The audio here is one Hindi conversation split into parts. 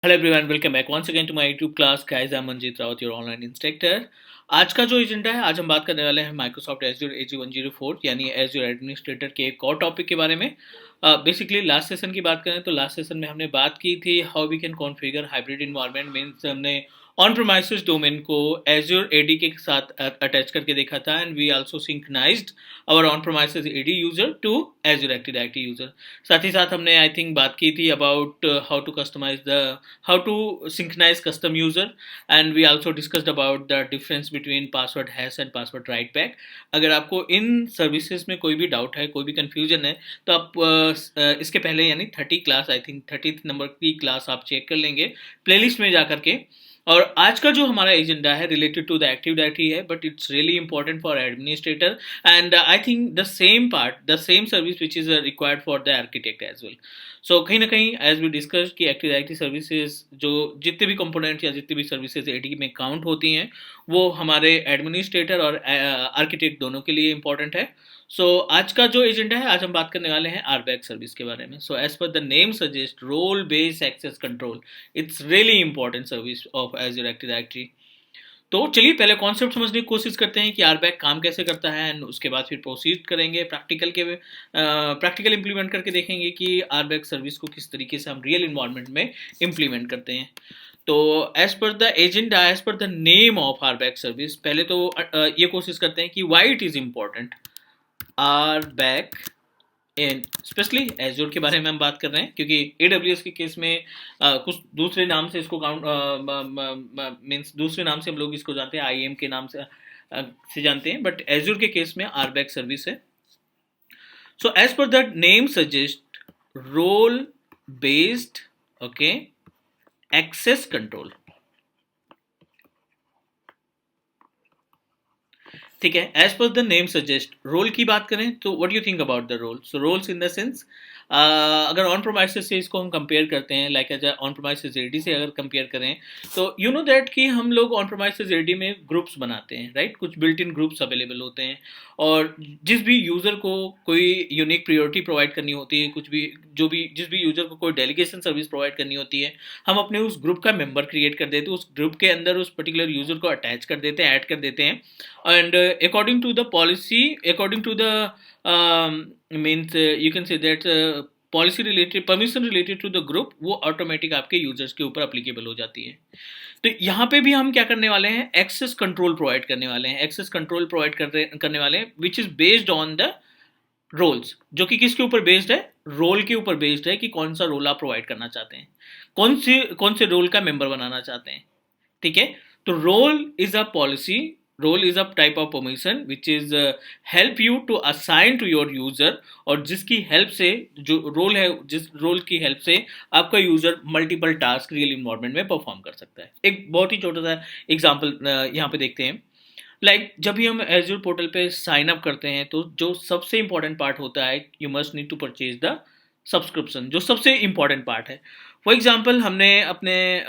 Hello everyone, welcome back once again to my YouTube class. Guys, I am Manjeet Rawat, your online instructor. आज का जो एजेंडा है, आज हम बात करने वाले हैं माइक्रोसॉफ्ट एज्योर AG104 यानी एज्योर एडमिनिस्ट्रेटर के एक और टॉपिक के बारे में। बेसिकली लास्ट सेशन की बात करें तो लास्ट सेशन में हमने बात की थी how we can configure hybrid environment. Means हमने ऑन प्रोमाइसेस डोमेन को एज्योर एडी के साथ अटैच करके देखा था, and we also synchronized our on premises AD user to Azure active directory user. साथ ही साथ हमने आई थिंक बात की थी about how to customize the how to synchronize custom user, and we also discussed about the difference between password hash and password write back। अगर आपको इन सर्विसेज में कोई भी डाउट है, कोई भी कंफ्यूजन है, तो आप इसके पहले यानी 30 क्लास, आई थिंक 30 नंबर की क्लास आप चेक कर लेंगे प्लेलिस्ट में जा करके। और आज का जो हमारा एजेंडा है related to the active directory है, but it's really important for administrator, and I think the same part, the same service which is required for the architect as well. So कहीं ना कहीं एज वी डिस्कस कि एक्टिव डायरेक्टरी सर्विसेज जो जितने भी कंपोनेंट या जितनी भी सर्विसेज एडी में काउंट होती हैं, वो हमारे एडमिनिस्ट्रेटर और आर्किटेक्ट दोनों के लिए इंपॉर्टेंट है। सो आज का जो एजेंडा है, आज हम बात करने वाले हैं आरबैक सर्विस के बारे में। So as per the name suggest, role based access control, it's really important service of Azure active directory. तो चलिए पहले कॉन्सेप्ट समझने की कोशिश करते हैं कि आरबैक काम कैसे करता है, एंड उसके बाद फिर प्रोसीड करेंगे प्रैक्टिकल इम्प्लीमेंट करके देखेंगे कि आरबैक सर्विस को किस तरीके से हम रियल इन्वायरमेंट में इम्प्लीमेंट करते हैं। तो as per the agenda, as per the name of RBAC service, पहले तो ये कोशिश करते हैं कि why it is important RBAC in specially Azure के बारे में हम बात कर रहे हैं, क्योंकि AWS के केस में कुछ दूसरे नाम से इसको काउंट मीन्स दूसरे नाम से हम लोग इसको जानते हैं, IAM के नाम से जानते हैं, बट एज्योर के केस में आरबैक सर्विस है। So as per that name suggest, role based okay access control. ठीक है, as per the name suggest, role की बात करें तो what you think about the role. So roles in the sense, अगर ऑन प्रोमाइसेस से इसको हम कंपेयर करते हैं, like as on premises AD से अगर कंपेयर करें, तो यू नो दैट कि हम लोग ऑन प्रोमाइसेस एडी में ग्रुप्स बनाते हैं, राइट? कुछ बिल्ट इन ग्रुप्स अवेलेबल होते हैं, और जिस भी यूज़र को कोई यूनिक प्रायोरिटी प्रोवाइड करनी होती है, कुछ भी जो भी जिस भी यूज़र को कोई डेलीगेशन सर्विस प्रोवाइड करनी होती है, हम अपने उस ग्रुप का मेंबर क्रिएट कर देते हैं, उस ग्रुप के अंदर उस पर्टिकुलर यूज़र को अटैच कर देते हैं, ऐड कर देते हैं, and according to the policy, according to the means you can say that policy related, permission related to the group, वो ऑटोमेटिक आपके यूजर्स के ऊपर अप्लीकेबल हो जाती है। तो यहाँ पे भी हम क्या करने वाले हैं, एक्सेस कंट्रोल प्रोवाइड करने वाले हैं, एक्सेस कंट्रोल प्रोवाइड करने वाले हैं which is based on the roles. जो कि किसके ऊपर बेस्ड है, रोल के ऊपर बेस्ड है कि कौन सा रोल आप प्रोवाइड करना चाहते हैं, कौन से रोल का मेंबर बनाना चाहते हैं। ठीक है, तो role is a policy, role is a type of permission which is help you to assign to your user, और जिसकी हेल्प से, जो रोल है, जिस रोल की हेल्प से आपका user multiple task real environment में परफॉर्म कर सकता है। एक बहुत ही छोटा सा एग्जांपल यहाँ पे देखते हैं। लाइक जब भी हम एज्योर पोर्टल पे साइन अप करते हैं, तो जो सबसे इंपॉर्टेंट पार्ट होता है, you must need to purchase the subscription, जो सबसे इंपॉर्टेंट पार्ट है। फॉर एग्जाम्पल, हमने अपने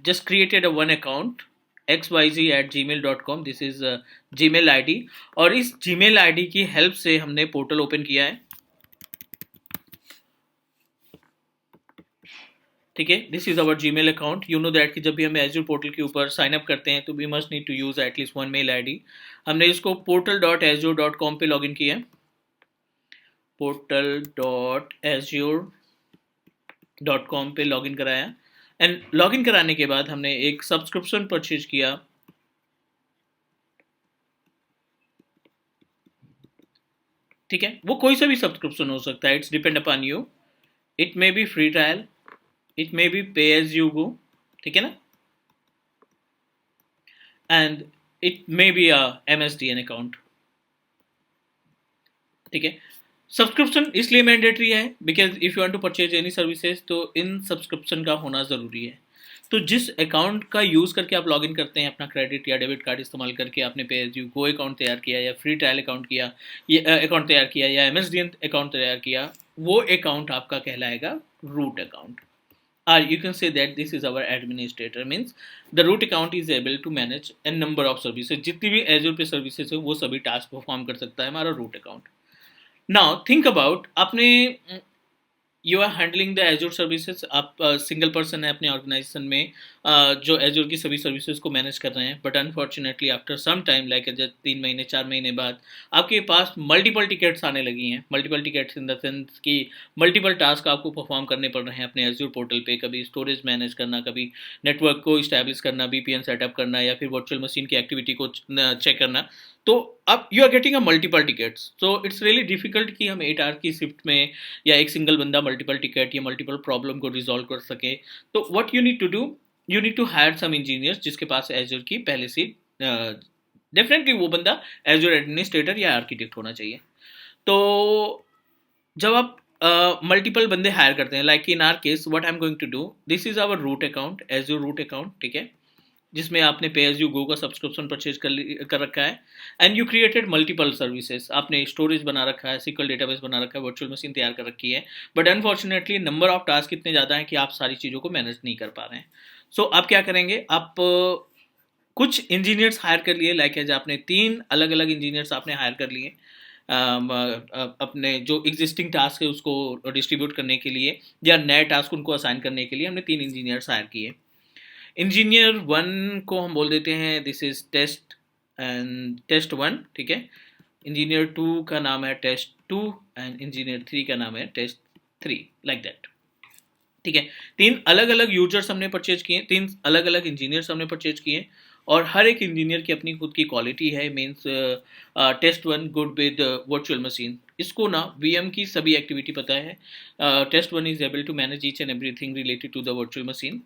just created a one account xyz@gmail.com, this is Gmail ID, और इस जीमेल आईडी की हेल्प से हमने पोर्टल ओपन किया है। ठीक है, this is our Gmail account. You know that कि जब भी हम एज्योर पोर्टल के ऊपर साइन अप करते हैं, तो we must need to use at least one mail ID. हमने इसको portal.azure.com पे लॉगिन किया है, portal.azure.com पे लॉगिन कराया, एंड लॉगिन कराने के बाद हमने एक सब्सक्रिप्शन परचेज किया। ठीक है, वो कोई सा भी सब्सक्रिप्शन हो सकता है, it's depend upon you. It may be free trial, it may be pay as you go, ठीक है ना, and it may be a MSDN account. ठीक है, सब्सक्रिप्शन इसलिए मैंडेटरी है because if you want to purchase any services, तो इन सब्सक्रिप्शन का होना ज़रूरी है। तो जिस अकाउंट का यूज़ करके आप लॉगिन करते हैं, अपना क्रेडिट या डेबिट कार्ड इस्तेमाल करके आपने पे एज यू गो अकाउंट तैयार किया, या फ्री ट्रायल अकाउंट किया, या अकाउंट तैयार किया, या MSDN अकाउंट तैयार किया, वो अकाउंट आपका कहलाएगा root account. Or you can say that this is our administrator, means the root account is able to manage a number of services। जितनी भी Azure पे सर्विसेज है, वो सभी टास्क परफॉर्म कर सकता है हमारा root account. Now think about, आपने you are handling the Azure services, आप सिंगल पर्सन है अपने ऑर्गेनाइजेशन में जो एजूर की सभी सर्विसेज को मैनेज कर रहे हैं, but unfortunately after some time like 3 महीने 4 महीने बाद आपके पास मल्टीपल टिकट्स आने लगी हैं। Multiple tickets in the sense कि मल्टीपल टास्क आपको परफॉर्म करने पड़ रहे हैं अपने एजूर पोर्टल पे, कभी स्टोरेज मैनेज करना, कभी नेटवर्क को इस्टेब्लिश करना, वीपीएन सेटअप करना, या फिर वर्चुअल मशीन की एक्टिविटी को चेक करना। तो अब you are getting a multiple tickets, so it's really difficult कि हम 8 आवर की शिफ्ट में या एक सिंगल बंदा मल्टीपल टिकट या मल्टीपल प्रॉब्लम को रिजॉल्व कर सके। तो what you need to do, you need to hire some engineers जिसके पास एजूर की पहले से डेफिनेटली वो बंदा एजूर एडमिनिस्ट्रेटर या आर्किटेक्ट होना चाहिए। तो जब आप मल्टीपल बंदे हायर करते हैं, like in our case what I am going to do, this is our root account, Azure root account, ठीक है, जिसमें आपने पे एज यू गो का सब्सक्रिप्शन परचेज कर रखा है, and you created multiple services, आपने स्टोरेज बना रखा है, सिक्वल डेटाबेस बना रखा है, वर्चुअल मशीन तैयार कर रखी है, but unfortunately number of task इतने ज़्यादा हैं कि आप सारी चीज़ों को मैनेज नहीं कर पा रहे हैं। सो आप क्या करेंगे, आप कुछ इंजीनियर्स हायर कर लिए, लाइक एज आपने 3 अलग अलग इंजीनियर्स आपने हायर कर लिए अपने जो एग्जिस्टिंग टास्क है उसको डिस्ट्रीब्यूट करने के लिए या नए टास्क उनको असाइन करने के लिए हमने 3 इंजीनियर्स हायर किए। इंजीनियर 1 को हम बोल देते हैं this is test and test 1, ठीक है। इंजीनियर 2 का नाम है टेस्ट 2 एंड इंजीनियर 3 का नाम है टेस्ट 3, लाइक दैट, ठीक है। 3 अलग अलग यूजर्स हमने परचेज किए, 3 अलग अलग इंजीनियर्स हमने परचेज किए, और हर एक इंजीनियर की अपनी खुद की क्वालिटी है। Means test 1 good with virtual machine, इसको ना वीएम की सभी एक्टिविटी पता है। Test 1 is able to manage each and everything related to the virtual machine.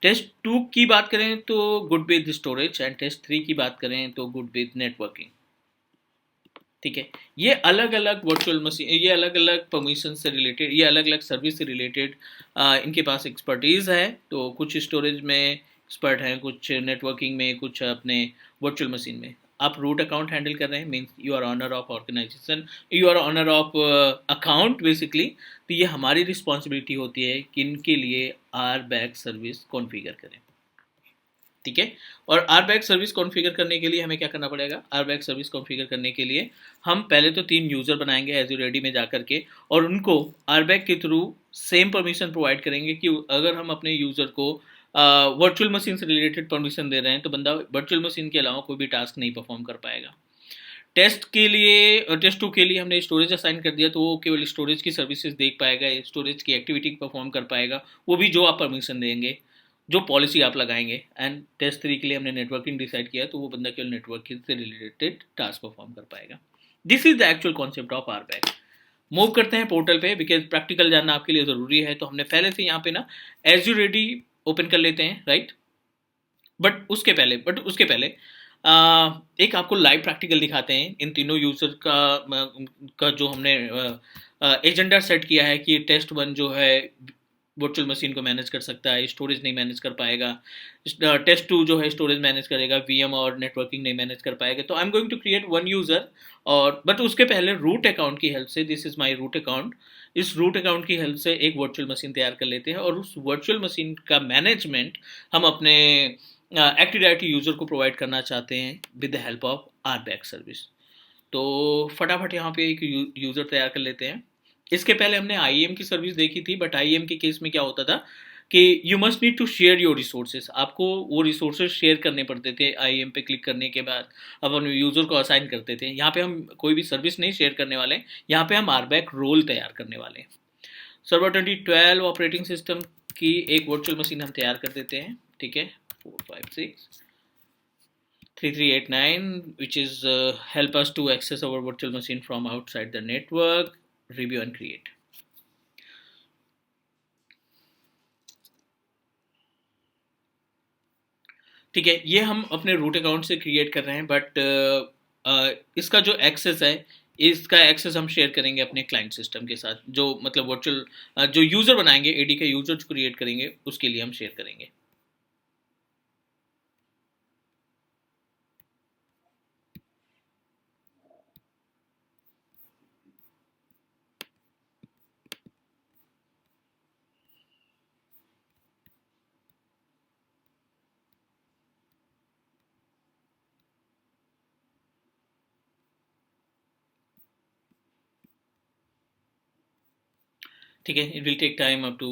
Test 2 की बात करें तो good with storage, and test 3 की बात करें तो गुड विद नेटवर्किंग, ठीक है। ये अलग अलग वर्चुअल मशीन, ये अलग अलग परमिशन से रिलेटेड, ये अलग अलग सर्विस से रिलेटेड इनके पास एक्सपर्टीज़ है। तो कुछ स्टोरेज में एक्सपर्ट हैं, कुछ नेटवर्किंग में, कुछ अपने वर्चुअल मशीन में। आप रूट अकाउंट हैंडल कर रहे हैं, means you are owner of organisation, you are owner of account basically. तो ये हमारी रिस्पॉन्सिबिलिटी होती है कि इनके लिए आर बैक सर्विस कॉन्फ़िगर करें, ठीक है। और आर बैक सर्विस कॉन्फ़िगर करने के लिए हमें क्या करना पड़ेगा, आर बैक सर्विस कॉन्फ़िगर करने के लिए हम पहले तो 3 यूज़र बनाएंगे एज रेडी में जा करके, और उनको आर बैक के थ्रू सेम परमिशन प्रोवाइड करेंगे कि अगर हम अपने यूज़र को वर्चुअल मशीन से रिलेटेड परमिशन दे रहे हैं तो बंदा वर्चुअल मशीन के अलावा कोई भी टास्क नहीं परफॉर्म कर पाएगा। टेस्ट के लिए, टेस्ट 2 के लिए हमने स्टोरेज असाइन कर दिया, तो वो केवल स्टोरेज की सर्विसेज देख पाएगा, स्टोरेज की एक्टिविटी परफॉर्म कर पाएगा, वो भी जो आप परमिशन देंगे, जो पॉलिसी आप लगाएंगे। एंड टेस्ट 3 के लिए हमने नेटवर्किंग डिसाइड किया, तो वो बंदा केवल नेटवर्किंग से रिलेटेड टास्क परफॉर्म कर पाएगा। This is the actual concept of RBAC. Move करते हैं पोर्टल पे, बिकॉज प्रैक्टिकल जानना आपके लिए ज़रूरी है। तो हमने पहले से यहाँ पे ना एज यू रेडी ओपन कर लेते हैं, राइट। बट उसके पहले एक आपको लाइव प्रैक्टिकल दिखाते हैं इन तीनों यूजर का जो हमने एजेंडा सेट किया है कि टेस्ट 1 जो है वर्चुअल मशीन को मैनेज कर सकता है, स्टोरेज नहीं मैनेज कर पाएगा। टेस्ट 2 जो है स्टोरेज मैनेज करेगा, वीएम और नेटवर्किंग नहीं मैनेज कर पाएगा। तो I am going to create 1 user, और बट उसके पहले रूट अकाउंट की हेल्प से, this is my root account, इस रूट अकाउंट की हेल्प से एक वर्चुअल मशीन तैयार कर लेते हैं, और उस वर्चुअल मशीन का मैनेजमेंट हम अपने एक्टिव डायरेक्टरी यूज़र को प्रोवाइड करना चाहते हैं with the help of RBAC service. तो फटाफट यहाँ पे एक यूज़र तैयार कर लेते हैं। इसके पहले हमने आईएम की सर्विस देखी थी, बट आईएम के केस में क्या होता था कि you must need to share your resources, आपको वो रिसोर्सेज शेयर करने पड़ते थे। आईएम पे क्लिक करने के बाद अब हम यूज़र को असाइन करते थे। यहाँ पे हम कोई भी सर्विस नहीं शेयर करने वाले, यहाँ पे हम आरबैक रोल तैयार करने वाले हैं। सर्वर 2012 ऑपरेटिंग सिस्टम की एक वर्चुअल मशीन हम तैयार कर देते हैं, ठीक है। 456 3389, which is help us to access our virtual machine from outside the network, review and create. ठीक है, ये हम अपने रूट अकाउंट से क्रिएट कर रहे हैं, बट इसका जो एक्सेस है, इसका एक्सेस हम शेयर करेंगे अपने क्लाइंट सिस्टम के साथ, जो मतलब वर्चुअल जो यूज़र बनाएंगे, एडी का यूज़र जो क्रिएट करेंगे उसके लिए हम शेयर करेंगे। ठीक है, it will take time up to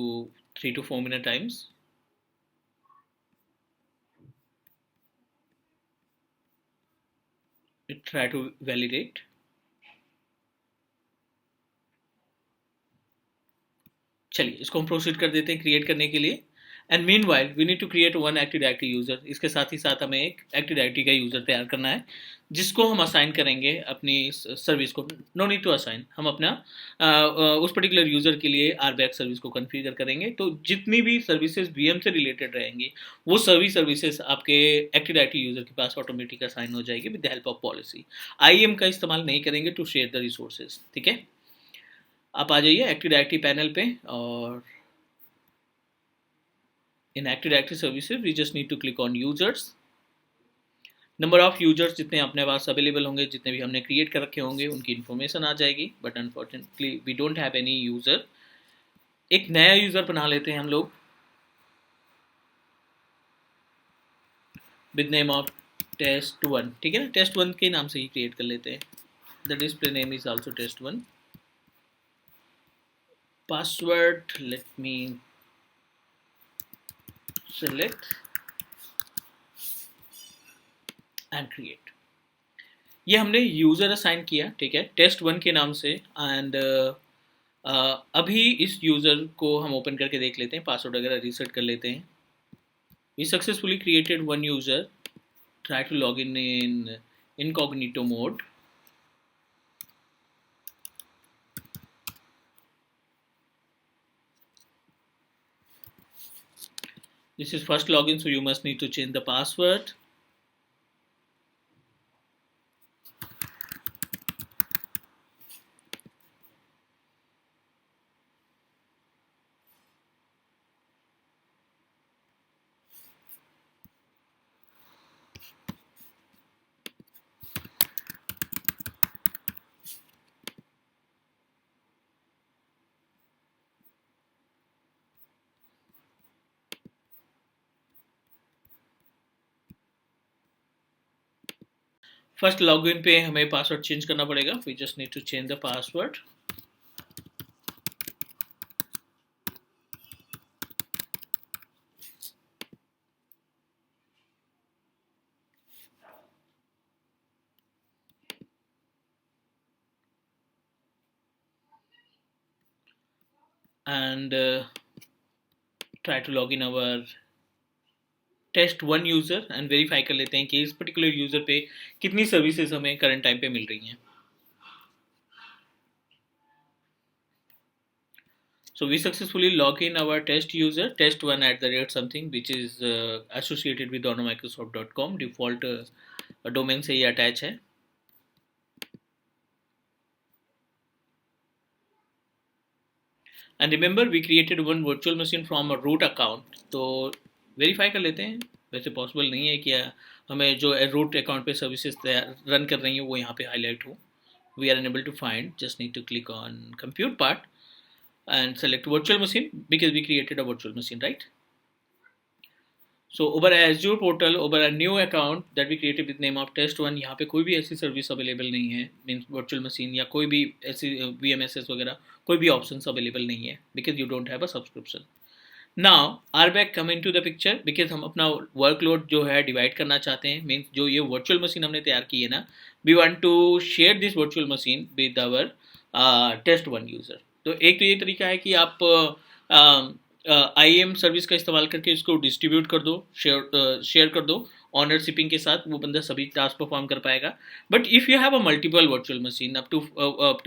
3 to 4 minute times. It try to validate. चलिए इसको हम प्रोसीड कर देते हैं क्रिएट करने के लिए. And meanwhile we need to create one active directory user. इसके साथ ही साथ हमें एक एक्टिव डायरेक्टरी का यूज़र तैयार करना है जिसको हम असाइन करेंगे अपनी सर्विस को. नो नीड टू असाइन, हम अपना उस पर्टिकुलर यूज़र के लिए आरबैक सर्विस को कन्फिगर करेंगे. तो जितनी भी सर्विसेज वीएम से रिलेटेड रहेंगी वो सभी सर्विसेज आपके एक्टिव डायरेक्टरी यूज़र के पास ऑटोमेटिक असाइन हो जाएगी with the help of policy. IAM का इस्तेमाल नहीं करेंगे टू शेयर द रिसोर्सेज. ठीक है, आप आ जाइए एक्टिव डायरेक्टरी पैनल पे और in Active Directory services we just need to click on users. Number of users जितने अपने पास अवेलेबल होंगे, जितने भी हमने क्रिएट कर रखे होंगे उनकी इन्फॉर्मेशन आ जाएगी. But unfortunately we don't have any user. एक नया यूज़र बना लेते हैं हम लोग विद नेम ऑफ test1. ठीक है ना, test1 के नाम से ही क्रिएट कर लेते हैं. The display name is also test1. Password let me select and create. ये हमने यूज़र असाइन किया. ठीक है, test1 के नाम से. एंड अभी इस यूज़र को हम ओपन करके देख लेते हैं, पासवर्ड वगैरह रीसेट कर लेते हैं. We successfully created one user. Try to log in incognito mode. This is first login, so you must need to change the password. First login पे हमें पासवर्ड चेंज करना पड़ेगा. We just need to change the password. and try to log in our test1 user and verify कर लेते हैं कि इस पर्टिकुलर यूज़र पे कितनी सर्विसेज हमें करंट टाइम पे मिल रही हैं. So we successfully log in our test user test1 at the rate something which is associated with donomicrosoft.com. default domain से ये अटैच है. And remember we created one virtual machine from a root account. तो वेरीफाई कर लेते हैं. वैसे पॉसिबल नहीं है कि हमें जो रूट अकाउंट पे सर्विसेज रन कर रही हैं वो यहाँ पे हाईलाइट हो. We are unable to find. Just need to click on compute part and select virtual machine because we created a virtual machine, right? So over Azure portal, over a new account that we created with name of test1, यहाँ पे कोई भी ऐसी सर्विस अवेलेबल नहीं है. मीन्स वर्चुअल मशीन या कोई भी ऐसी VMSS वगैरह कोई भी ऑप्शन अवेलेबल नहीं है because you don't have a subscription. Now RBAC come in to the picture because हम अपना वर्कलोड जो है डिवाइड करना चाहते हैं. मीन्स जो ये वर्चुअल मशीन हमने तैयार की है ना, we want to share this virtual machine with our test1 user. तो एक तो ये तरीका है कि आप IAM सर्विस का इस्तेमाल करके इसको डिस्ट्रीब्यूट कर दो, शेयर कर दो ऑनरशिपिंग के साथ. वो बंदा सभी टास्क परफॉर्म कर पाएगा. But if you have a multiple virtual machine up to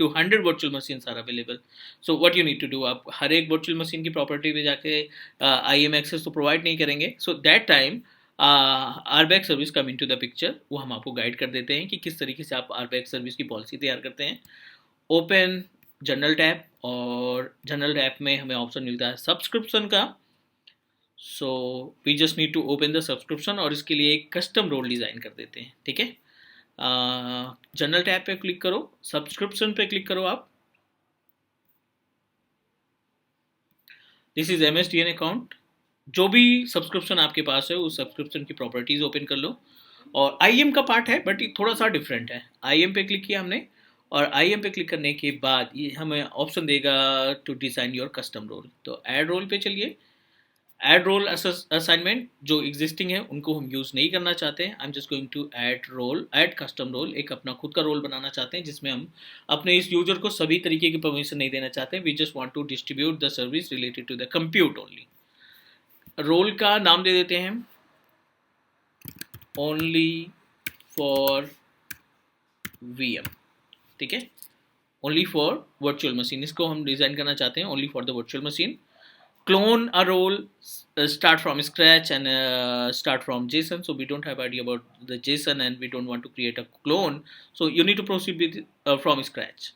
100 virtual machine are available. So what you need to do, आप हर एक वर्चुअल मशीन की प्रॉपर्टी में जाके IAM एक्सेस तो प्रोवाइड नहीं करेंगे. So that time RBAC service come in to the picture. वो हम आपको गाइड कर देते हैं कि किस तरीके से आप RBAC सर्विस की पॉलिसी तैयार करते हैं. ओपन जनरल टैब और जनरल टैब में हमें ऑप्शन मिलता है सब्सक्रिप्शन का. So we just need to open the subscription और इसके लिए एक कस्टम रोल डिज़ाइन कर देते हैं. ठीक है, जनरल टैब पे क्लिक करो, सब्सक्रिप्शन पे क्लिक करो आप. This is MSDN account. जो भी सब्सक्रिप्शन आपके पास है उस सब्सक्रिप्शन की प्रॉपर्टीज ओपन कर लो. और IAM का पार्ट है बट थोड़ा सा डिफरेंट है. IAM पे क्लिक किया हमने और आई एम पे क्लिक करने के बाद ये हमें ऑप्शन देगा to design your custom role. तो ऐड रोल पे चलिए। ऐड रोल असाइनमेंट जो एग्जिस्टिंग है उनको हम यूज़ नहीं करना चाहते हैं। I am just going to add role, add custom role, एक अपना खुद का रोल बनाना चाहते हैं जिसमें हम अपने इस यूजर को सभी तरीके की परमिशन नहीं देना चाहते। We just want to distribute the service related to the compute only. Role का नाम दे देते हैं ओनली फॉर वीएम, ठीक है, ओनली फॉर वर्चुअल मशीन, इसको हम डिज़ाइन करना चाहते हैं only for the virtual machine. Clone a role, start from scratch and start from JSON. So we don't have idea about the JSON and we don't want to create a clone. So you need to proceed with from scratch.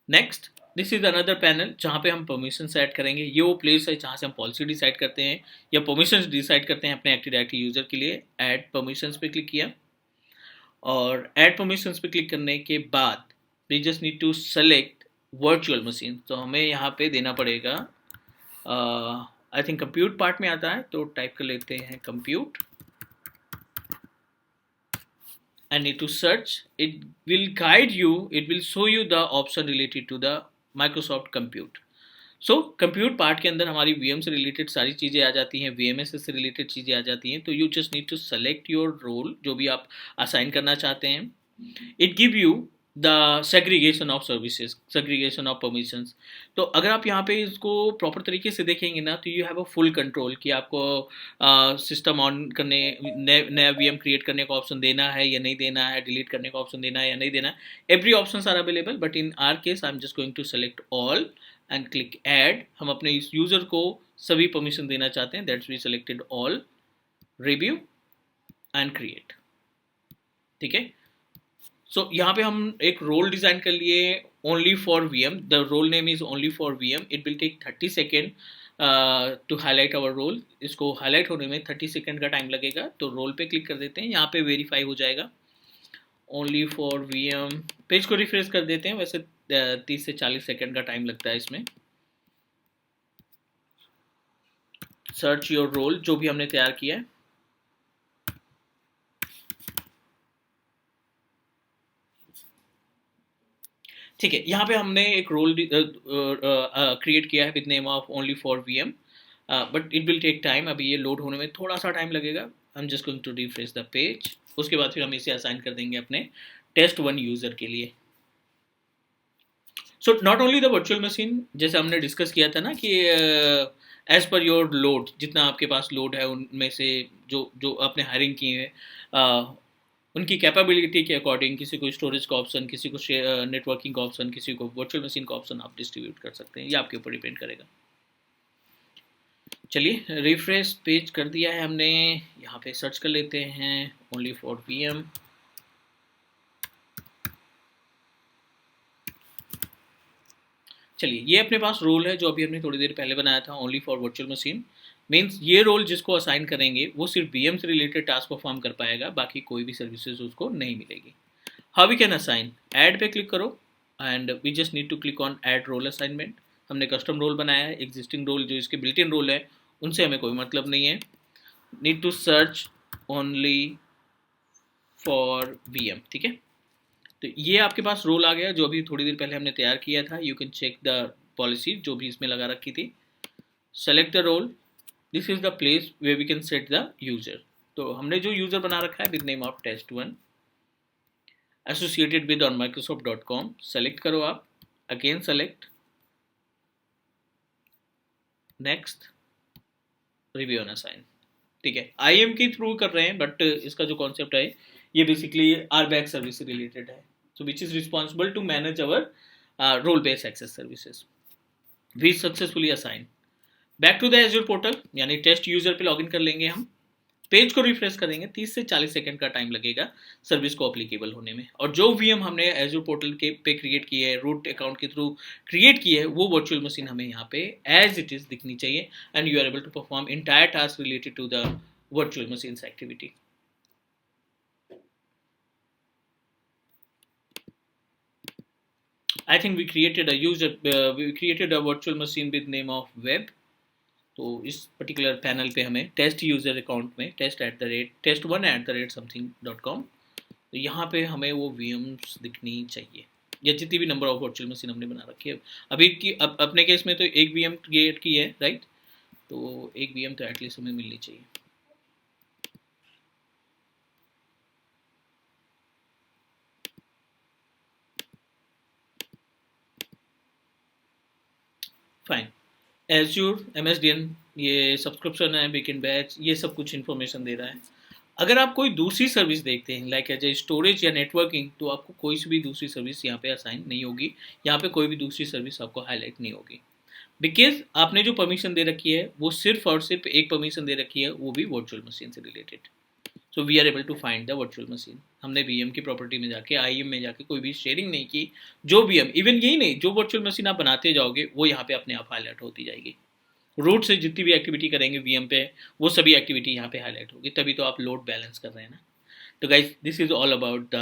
Next, this is another panel जहाँ पे हम permissions सेट करेंगे। ये वो प्लेस है जहाँ से हम पॉलिसी डिसाइड करते हैं या परमिशंस डिसाइड करते हैं अपने एक्टिव डायरेक्टरी यूजर के लिए। ऐड परमिशंस पे क्लिक किया और ऐड परमिशंस पे क्लिक करने के बाद we just need to select virtual machine. तो हमें यहाँ पे देना पड़ेगा, आई थिंक कंप्यूट पार्ट में आता है, तो टाइप कर लेते हैं compute. I need to search, it will guide you, it will show you the option related to the Microsoft compute. So compute part के अंदर हमारी वीएम से रिलेटेड सारी चीज़ें आ जाती हैं, वीएमएस से रिलेटेड चीज़ें आ जाती हैं। तो you just need to select your role जो भी आप असाइन करना चाहते हैं। It give you the segregation of services, segregation of permissions. तो अगर आप यहाँ पे इसको प्रॉपर तरीके से देखेंगे ना तो you have a full control कि आपको सिस्टम ऑन करने, नया वीएम क्रिएट करने का ऑप्शन देना है या नहीं देना है, डिलीट करने का ऑप्शन देना है या नहीं देना है। Every options are available, but in our case I am just going to select all and click add. हम अपने इस यूजर को सभी परमिशन देना चाहते हैं, that's we selected all, review and create, ठीक है। सो यहाँ पे हम एक रोल डिज़ाइन कर लिए only for VM. The role name is only for VM. It will take 30 second to highlight our role. इसको हाईलाइट होने में 30 सेकेंड का टाइम लगेगा। तो रोल पे क्लिक कर देते हैं, यहाँ पे वेरीफाई हो जाएगा ओनली फॉर वीएम। पेज को रिफ्रेश कर देते हैं, वैसे 30 से 40 सेकेंड का टाइम लगता है इसमें। सर्च योर रोल जो भी हमने तैयार किया है, ठीक है। यहाँ पे हमने एक रोल क्रिएट किया है with name of only for VM, but it will take time. अभी ये लोड होने में थोड़ा सा टाइम लगेगा। I am just going to refresh the page. उसके बाद फिर हम इसे असाइन कर देंगे अपने टेस्ट 1 यूजर के लिए। So not only the virtual machine, जैसे हमने डिस्कस किया था ना कि एज पर योर लोड, जितना आपके पास लोड है उनमें से जो जो आपने हायरिंग की है उनकी कैपेबिलिटी के अकॉर्डिंग किसी को स्टोरेज का ऑप्शन, किसी को नेटवर्किंग का ऑप्शन, किसी को वर्चुअल मशीन का ऑप्शन आप डिस्ट्रीब्यूट कर सकते हैं। ये आपके ऊपर डिपेंड करेगा। चलिए रिफ्रेश पेज कर दिया है हमने। यहाँ पे सर्च कर लेते हैं ओनली फॉर वीएम। चलिए ये अपने पास रोल है जो अभी हमने थोड़ी देर पहले बनाया था, only for virtual machine. Means ये रोल जिसको असाइन करेंगे वो सिर्फ वीएम से रिलेटेड टास्क परफॉर्म कर पाएगा, बाकी कोई भी सर्विसेज उसको नहीं मिलेगी। How we can assign, add पे क्लिक करो and we just need to click on add role assignment. हमने कस्टम रोल बनाया है, एग्जिस्टिंग रोल जो इसके बिल्ट इन रोल है उनसे हमें कोई मतलब नहीं है। Need to search only for VM, ठीक है। तो ये आपके पास रोल आ गया जो अभी थोड़ी देर पहले हमने तैयार किया था। You can check the policy जो भी इसमें लगा रखी थी। Select the role, this is the place way we can set the user. तो हमने जो यूजर बना रखा है with name of test1 associated with on microsoft.com, select करो आप, again select, next, review and assign, ठीक है। आईएम के थ्रू कर रहे हैं बट इसका जो कॉन्सेप्ट है ये बेसिकली RBAC सर्विस से रिलेटेड है, so which is responsible to manage our role based access services. We successfully assign. Back to the Azure portal, यानी टेस्ट यूजर पे लॉगिन कर लेंगे हम। पेज को रिफ्रेश करेंगे, 30 से 40 सेकंड का टाइम लगेगा सर्विस को अप्लीकेबल होने में। और जो वीएम हमने एज्योर पोर्टल के पे क्रिएट की है, रूट अकाउंट के थ्रू क्रिएट की है, वो वर्चुअल मशीन हमें यहाँ पे एज इट इज दिखनी चाहिए and you are able to perform entire task related to the virtual machines activity. I think we created a virtual machine with name of web। तो इस पर्टिकुलर पैनल पे हमें टेस्ट यूजर अकाउंट में test@test1@something.com तो यहाँ पे हमें वो VMs दिखनी चाहिए, या जितनी भी नंबर ऑफ वर्चुअल मशीन हमने बना रखी है। अभी की अपने केस में तो एक VM क्रिएट की है, राइट, तो एक VM तो एटलीस्ट हमें मिलनी चाहिए। फाइन। एज्योर MSDN, ये सब्सक्रिप्शन है, वीकेंड बैच, ये सब कुछ इन्फॉर्मेशन दे रहा है। अगर आप कोई दूसरी सर्विस देखते हैं लाइक एज ए स्टोरेज या नेटवर्किंग, तो आपको कोई सी भी दूसरी सर्विस यहाँ पे असाइन नहीं होगी, यहाँ पे कोई भी दूसरी सर्विस आपको हाईलाइट नहीं होगी, बिकॉज आपने जो परमिशन दे रखी है वो सिर्फ और सिर्फ एक परमिशन दे रखी है, वो भी वर्चुअल मशीन से रिलेटेड। So we are able to find the virtual machine. हमने VM की प्रॉपर्टी में जाके, IAM में जाके कोई भी शेयरिंग नहीं की। जो VM, इवन यही नहीं, जो वर्चुअल मशीन आप बनाते जाओगे वो यहाँ पे अपने आप हाईलाइट होती जाएगी। रूट से जितनी भी एक्टिविटी करेंगे VM पे, वो सभी एक्टिविटी यहाँ पे हाईलाइट होगी, तभी तो आप लोड बैलेंस कर रहे हैं ना। तो guys this is all about the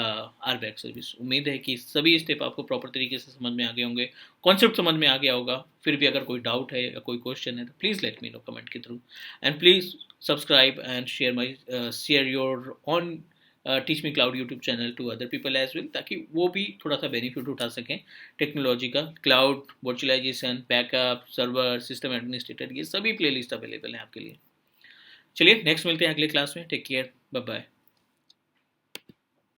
RBAC service. उम्मीद है कि सभी स्टेप आपको प्रॉपर तरीके से समझ में आ गए होंगे, कॉन्सेप्ट समझ में आ गया होगा। फिर भी अगर कोई डाउट है या कोई क्वेश्चन है तो please let me know comment के through, and please subscribe and share your on teach me cloud YouTube channel to other people as well, ताकि वो भी थोड़ा सा बेनिफिट उठा सकें टेक्नोलॉजी का। Cloud, virtualization, backup, server, system administrator, ये सभी प्लेलिस्ट अवेलेबल हैं आपके लिए। चलिए नेक्स्ट मिलते हैं अगले क्लास में। Take care, bye bye.